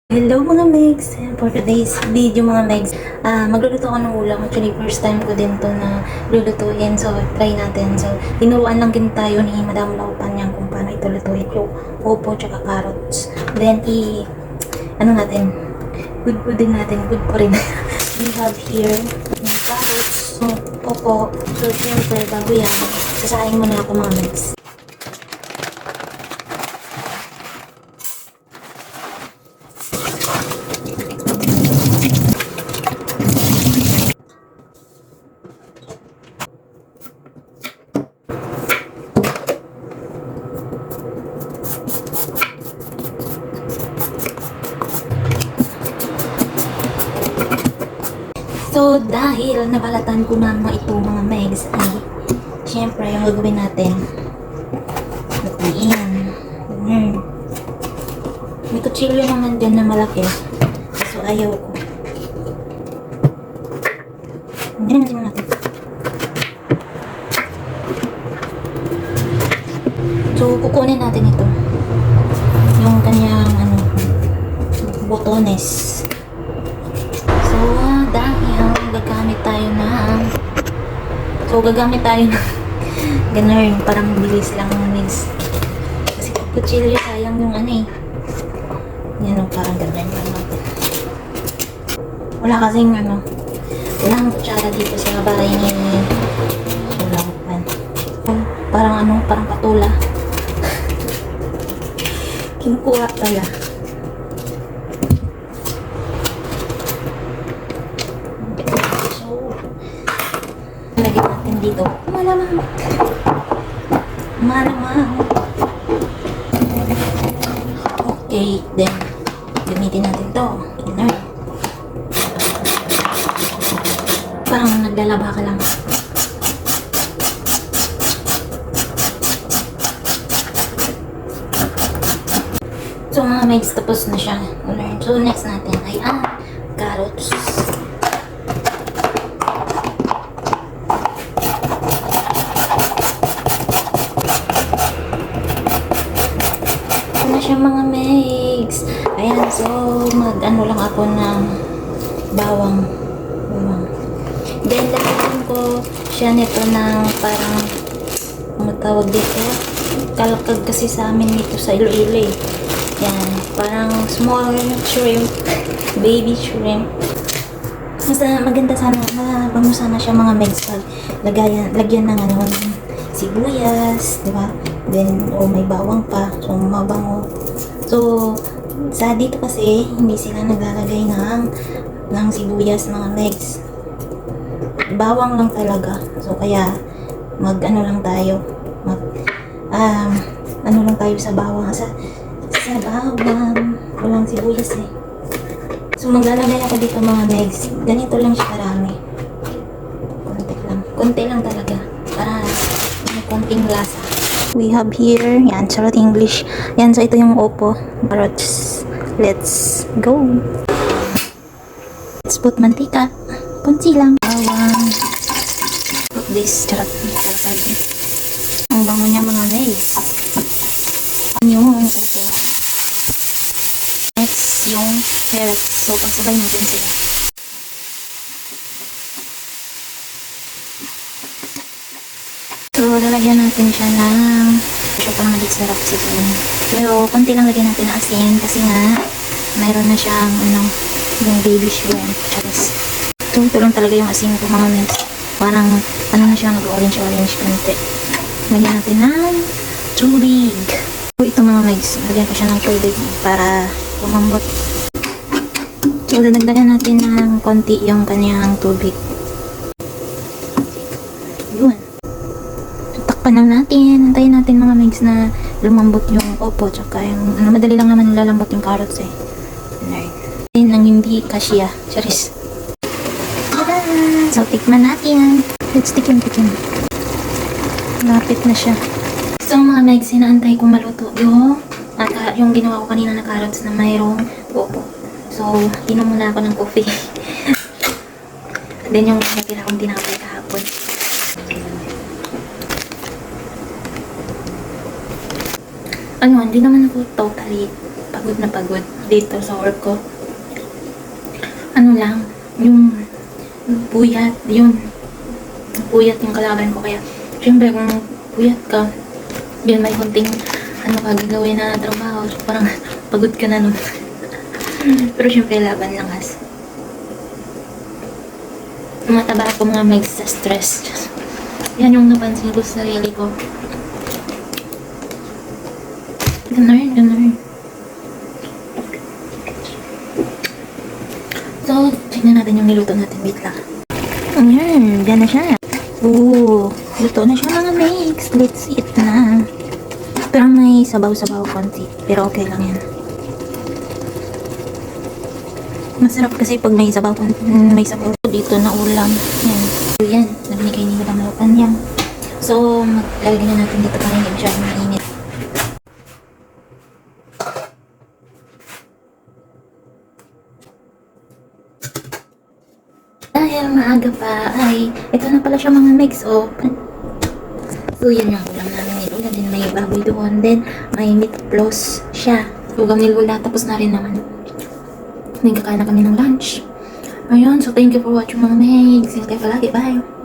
Hello mga Megs! For today's video mga Megs, magluluto ako ng ulam. Actually, first time ko din to na lulutuin. So, try natin. So, tinuruan lang din tayo ni Madam Laupan yan kung paano ito lutuin. Yung opo tsaka carrots. Then, ano natin, good din natin. Good po rin. We have here yung carrots, opo. So, syempre, bago yan, sasahin muna ako mga Megs. So, dahil nabalatan ko na ito mga Megs, ay syempre yung gagawin natin, lutuin. May kutsilyo naman dyan na malaki. So, ayaw ko. Hindi naman natin. So, kukunin natin ito. Yung kanyang, botones. So, dahil gagamit tayo ng ganun, parang bilis lang ng Megs. Kasi kutsilyo sayang yung yan o, parang ganun lang natin. Wala kasing walang kutsara dito sa bahay ni Laupan. Parang patula. Kinukuha pala. Lagyan natin dito. Malamang. Okay, then gamitin natin to. Parang naglalaba ka lang. So mga Megs, tapos na siya. So next natin ay carrots. Mga Megs. Ayan, so mag-ano lang ako ng bawang. Then, lagyan ko siya nito ng parang tawag dito, kalakag kasi sa amin dito sa Iloilo. Yan, parang small shrimp, baby shrimp. Basta maganda sana, mabango sana siya mga Megs pag lagyan ng sibuyas, di ba? Then, may bawang pa. So, mabango. So, sa dito kasi, hindi sila naglalagay ng sibuyas, mga Megs. Bawang lang talaga. So, kaya, lang tayo. Lang tayo sa bawang. Sa bawang. Walang sibuyas eh. So, maglalagay ako dito, mga Megs. Ganito lang siya karami. Konti lang talaga. Para may konting lasa. We have here, yan, charot English. Yan, so ito yung opo. Carrots. Let's go. Let's put mantika. Kunti lang. Bawang. Put this, charot. Ang bango niya mga Megs. Yung opo. Next, yung carrots. So, pagsabay natin sila. So, lalagyan natin siya ng ito pang nag-sarap sa asin. Pero, konti lang lagyan natin ng asin kasi nga, mayroon na siyang, yung baby shrimp. So, ito lang talaga yung asin ko mga Megs. Parang, na siya, nag-orange konti. Lagyan natin ng tubig. So, ito mga Megs, lagyan ko siya ng tubig para lumambot. So, dadagdagan natin ng konti yung kanyang tubig. Yun. Takpan lang natin. Antayin natin mga Megs na lumambot yung opo. Tsaka yung, madali lang naman lalambot yung carrots eh. Then, ang hindi kasya. Charis. So, tikman natin. Let's tikim. Lapit na siya. So, mga Megs, inaantay ko maluto yung ginawa ko kanina na carrots na mayroong opo. So, inom muna ako ng coffee. Then, yung natira kong tinapay kahapon. hindi naman ako totally pagod na pagod dito sa work ko. Ano lang, yung puyat, puyat yung kalaban ko. Kaya, syempre kung puyat ka, yun may konting ano ka gagawin na trabaho. So, parang pagod ka na nun. Pero syempre laban lang has. Tumataba ako mga megs sa stress. Yan yung napansin ko sa sarili ko. Ganun. So, check na natin yung niluto natin. Wait lang. Ayan, yan na siya. Ooh, luto na siya mga mix. Let's eat na. Pero may sabaw-sabaw konti. Pero okay lang yan. Masarap kasi pag may sabaw. May sabaw dito na ulam. Yan. So, yan. Nabinigay ni Madam Laupan yan. So, maglalagay na natin dito para hindi masyadong mainit. Dahil maaga pa ay ito na pala siya mga mix. So, yan yung ulam namin ni Lola. Then, may baboy doon. Then, may meat floss siya. Ulam ni Lola. Tapos na rin naman. Then, kakain na kami ng lunch. Ayun. So, thank you for watching mga mix. See you palagi. Bye.